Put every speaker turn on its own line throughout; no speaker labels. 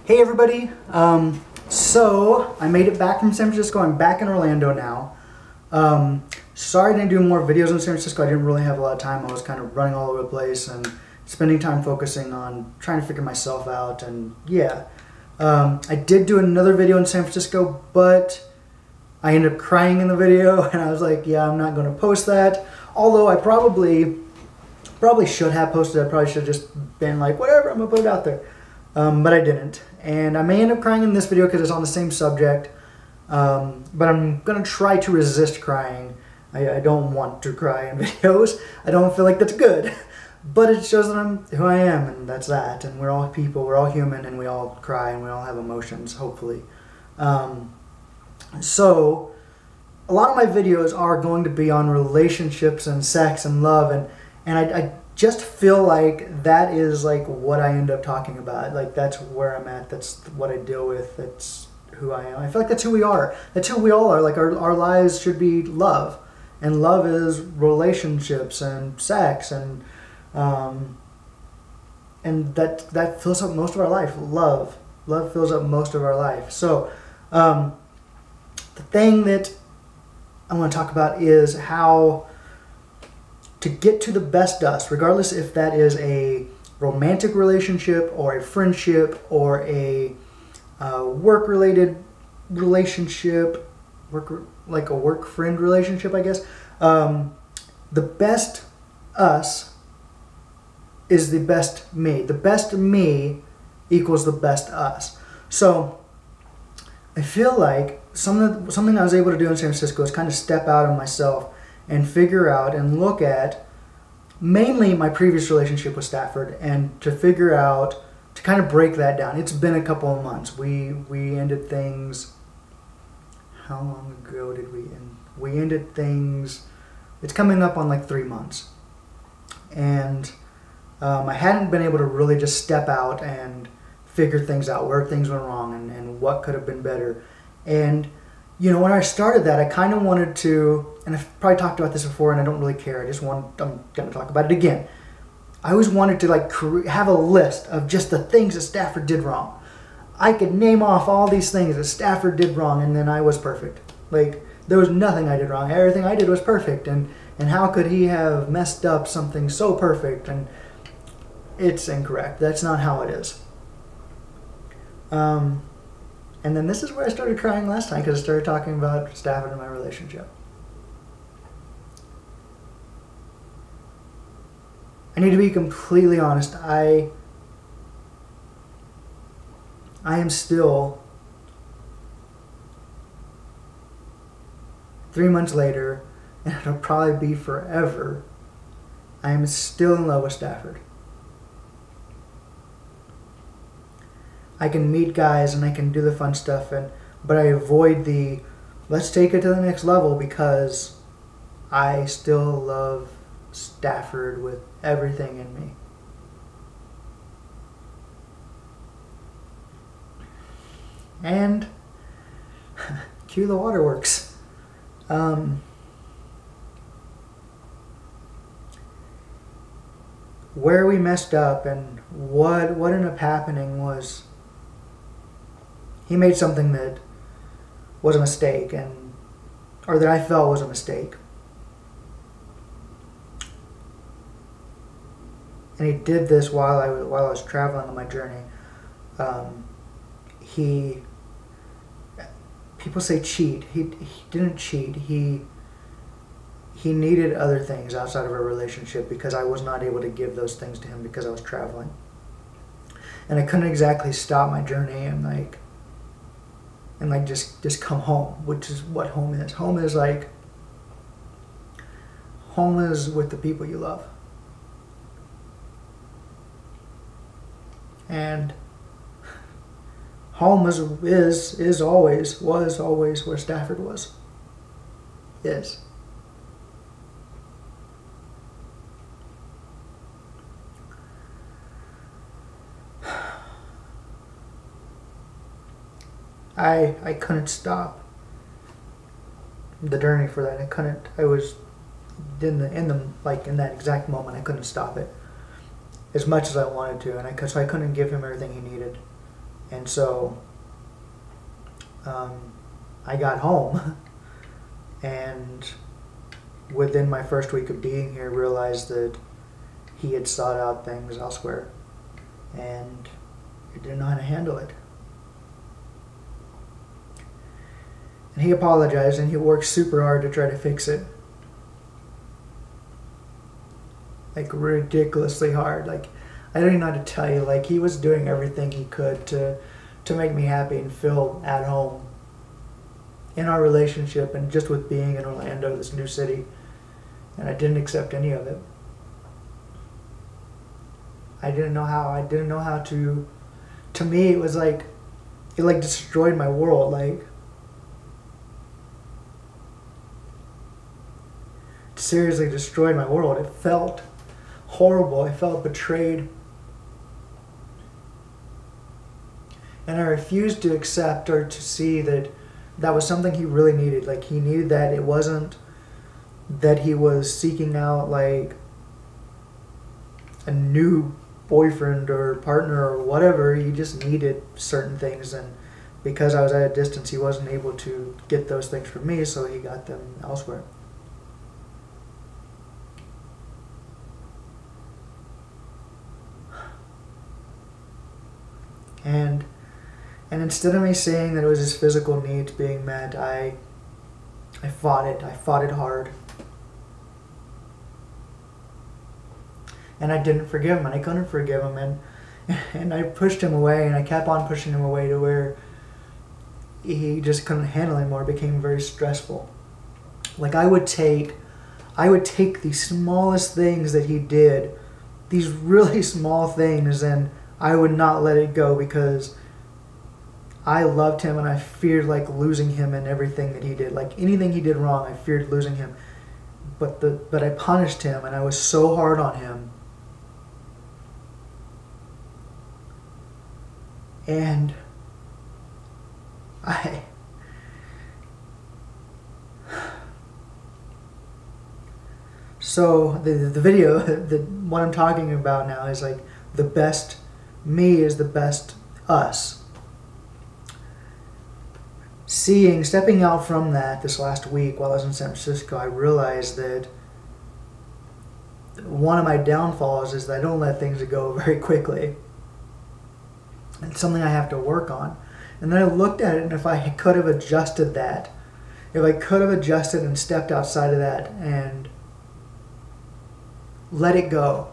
Hey everybody, so I made it back from San Francisco. I'm back in Orlando now. Sorry I didn't do more videos in San Francisco. I didn't really have a lot of time. I was kind of running all over the place and spending time focusing on trying to figure myself out, and yeah. I did do another video in San Francisco, but I ended up crying in the video and I was like, yeah, I'm not going to post that. Although I probably should have posted it. I probably should have just been like, whatever, I'm going to put it out there. But I didn't. And I may end up crying in this video because it's on the same subject. But I'm going to try to resist crying. I don't want to cry in videos. I don't feel like that's good. But it shows that I'm who I am, and that's that. And we're all people, we're all human, and we all cry, and we all have emotions, hopefully. So, a lot of my videos are going to be on relationships and sex and love, and I just feel like that is like what I end up talking about. Like that's where I'm at, that's what I deal with, that's who I am. I feel like that's who we are. That's who we all are. Like our lives should be love. And love is relationships and sex and that fills up most of our life. Love fills up most of our life. So the thing that I want to talk about is how to get to the best us, regardless if that is a romantic relationship or a friendship or a work-related relationship, like a work-friend relationship, I guess. The best us is the best me. The best me equals the best us. So I feel like something I was able to do in San Francisco is kind of step out of myself and figure out and look at mainly my previous relationship with Stafford, and to figure out, to kind of break that down. It's been a couple of months. We ended things, how long ago did we end? We ended things, it's coming up on like 3 months. And I hadn't been able to really just step out and figure things out, where things went wrong and what could have been better. And you know, when I started that, I kind of wanted to, and I've probably talked about this before and I don't really care, I'm going to talk about it again. I always wanted to like have a list of just the things that Stafford did wrong. I could name off all these things that Stafford did wrong, and then I was perfect. Like, there was nothing I did wrong. Everything I did was perfect, and how could he have messed up something so perfect? And it's incorrect. That's not how it is. And then this is where I started crying last time, because I started talking about Stafford and my relationship. I need to be completely honest. I am still, 3 months later, and it'll probably be forever, I am still in love with Stafford. I can meet guys and I can do the fun stuff, but I avoid the let's take it to the next level, because I still love Stafford with everything in me. And cue the waterworks. Where we messed up and what ended up happening was, he made something that was a mistake, or that I felt was a mistake. And he did this while I was traveling on my journey. People say cheat. He didn't cheat. He needed other things outside of a relationship, because I was not able to give those things to him because I was traveling. And I couldn't exactly stop my journey and just come home, which is what home is. Home is with the people you love. And home was always where Stafford was. Is. I couldn't stop the journey for that. I was in that exact moment, I couldn't stop it as much as I wanted to, and so I couldn't give him everything he needed. And so I got home and within my first week of being here realized that he had sought out things elsewhere and he didn't know how to handle it. And he apologized and he worked super hard to try to fix it. Like ridiculously hard. Like I don't even know how to tell you. Like he was doing everything he could to make me happy and feel at home in our relationship and just with being in Orlando, this new city. And I didn't accept any of it. I didn't know how. I didn't know how to me it was like, it like destroyed my world. Like, it seriously destroyed my world. It felt horrible. I felt betrayed. And I refused to accept or to see that that was something he really needed. Like, he needed that. It wasn't that he was seeking out, like, a new boyfriend or partner or whatever. He just needed certain things. And because I was at a distance, he wasn't able to get those things from me, so he got them elsewhere. And instead of me saying that it was his physical needs being met, I fought it. I fought it hard. And I didn't forgive him, and I couldn't forgive him, and I pushed him away, and I kept on pushing him away to where he just couldn't handle it anymore. It became very stressful. Like I would take the smallest things that he did, these really small things, and I would not let it go because I loved him and I feared like losing him in everything that he did. Like anything he did wrong, I feared losing him. But I punished him and I was so hard on him. And so the video, what I'm talking about now is like the best me is the best us. Stepping out from that this last week while I was in San Francisco, I realized that one of my downfalls is that I don't let things go very quickly. It's something I have to work on. And then I looked at it, and if I could have adjusted that, if I could have adjusted and stepped outside of that and let it go,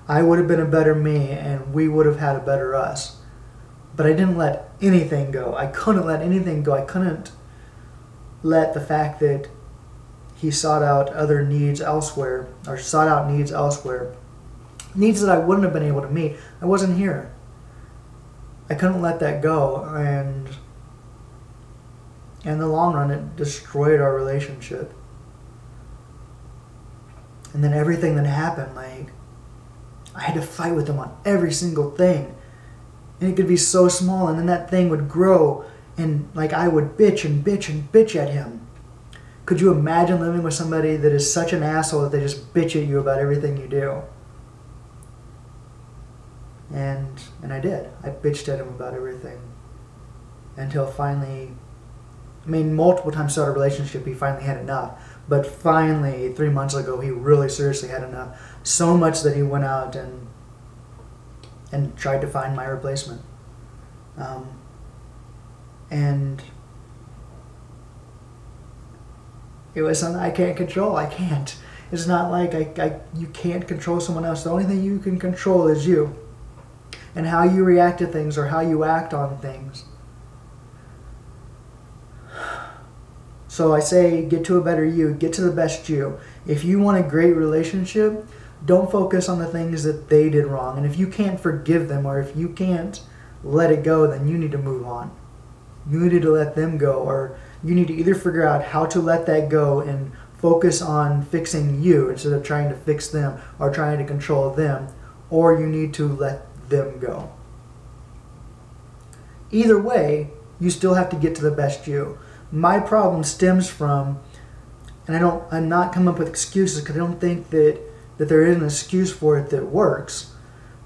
I would have been a better me and we would have had a better us. But I didn't let anything go. I couldn't let anything go. I couldn't let the fact that he sought out other needs elsewhere, or sought out needs elsewhere, needs that I wouldn't have been able to meet. I wasn't here. I couldn't let that go, and in the long run, it destroyed our relationship. And then everything that happened, like, I had to fight with him on every single thing. And it could be so small, and then that thing would grow, and like I would bitch and bitch and bitch at him. Could you imagine living with somebody that is such an asshole that they just bitch at you about everything you do? And I did. I bitched at him about everything. Until finally, I mean, multiple times throughout our relationship, he finally had enough. But finally, 3 months ago, he really seriously had enough. So much that he went out and tried to find my replacement. And it was something I can't control. I can't. It's not like you can't control someone else. The only thing you can control is you. And how you react to things or how you act on things. So I say, get to a better you. Get to the best you. If you want a great relationship, don't focus on the things that they did wrong. And if you can't forgive them or if you can't let it go, then you need to move on. You need to let them go, or you need to either figure out how to let that go and focus on fixing you instead of trying to fix them or trying to control them, or you need to let them go. Either way, you still have to get to the best you. My problem stems from, and I'm not coming up with excuses because I don't think that there is an excuse for it that works.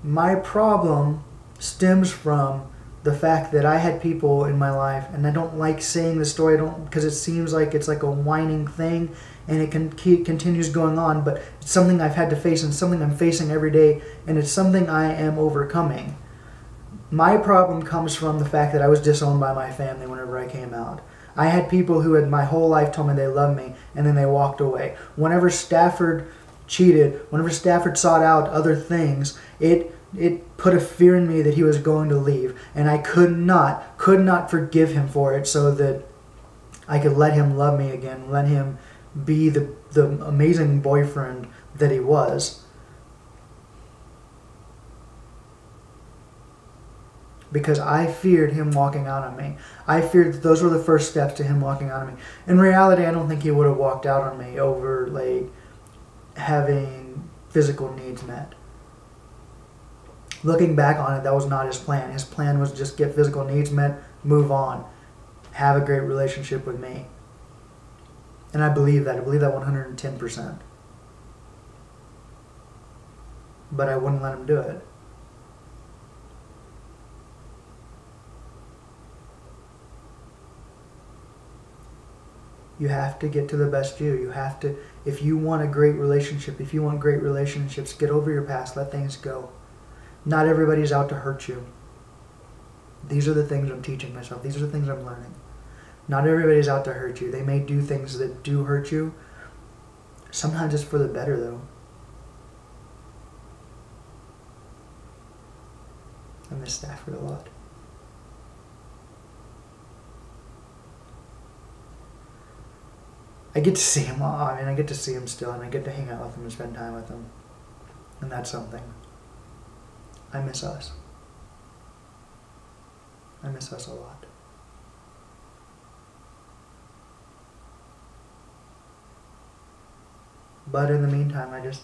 My problem stems from the fact that I had people in my life, and I don't like saying the story, because it seems like it's like a whining thing, and it continues going on, but it's something I've had to face, and something I'm facing every day, and it's something I am overcoming. My problem comes from the fact that I was disowned by my family whenever I came out. I had people who had my whole life told me they loved me, and then they walked away. Whenever Stafford cheated, whenever Stafford sought out other things, it put a fear in me that he was going to leave, and I could not forgive him for it, so that I could let him love me again, let him be the amazing boyfriend that he was. Because I feared him walking out on me. I feared that those were the first steps to him walking out on me. In reality, I don't think he would have walked out on me over like having physical needs met. Looking back on it, that was not his plan. His plan was just get physical needs met, move on, have a great relationship with me. And I believe that. I believe that 110%. But I wouldn't let him do it. You have to get to the best you. You have to, if you want a great relationship, if you want great relationships, get over your past, let things go. Not everybody's out to hurt you. These are the things I'm teaching myself. These are the things I'm learning. Not everybody's out to hurt you. They may do things that do hurt you. Sometimes it's for the better, though. I miss Stafford a lot. I get to see him. I get to see him still, and I get to hang out with him and spend time with him. And that's something. I miss us. I miss us a lot. But in the meantime, I just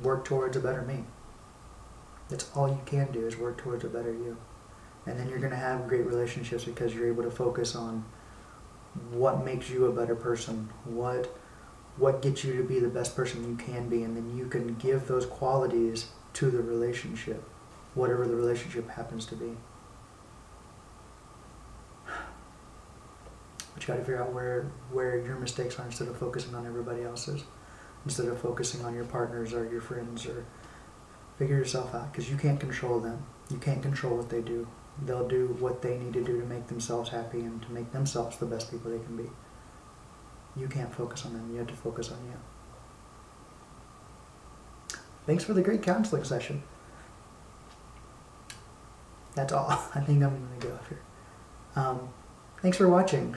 work towards a better me. That's all you can do, is work towards a better you. And then you're going to have great relationships, because you're able to focus on what makes you a better person, what gets you to be the best person you can be, and then you can give those qualities to the relationship, whatever the relationship happens to be. But you got to figure out where your mistakes are, instead of focusing on everybody else's, instead of focusing on your partners or your friends. Or figure yourself out, because you can't control them. You can't control what they do. They'll do what they need to do to make themselves happy and to make themselves the best people they can be. You can't focus on them. You have to focus on you. Thanks for the great counseling session. That's all. I think I'm going to get off here. Thanks for watching.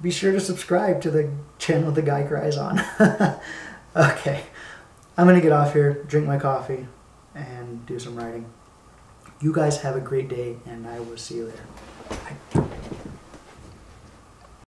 Be sure to subscribe to the channel The Guy Cries On. Okay. I'm going to get off here, drink my coffee, and do some writing. You guys have a great day, and I will see you later. Bye.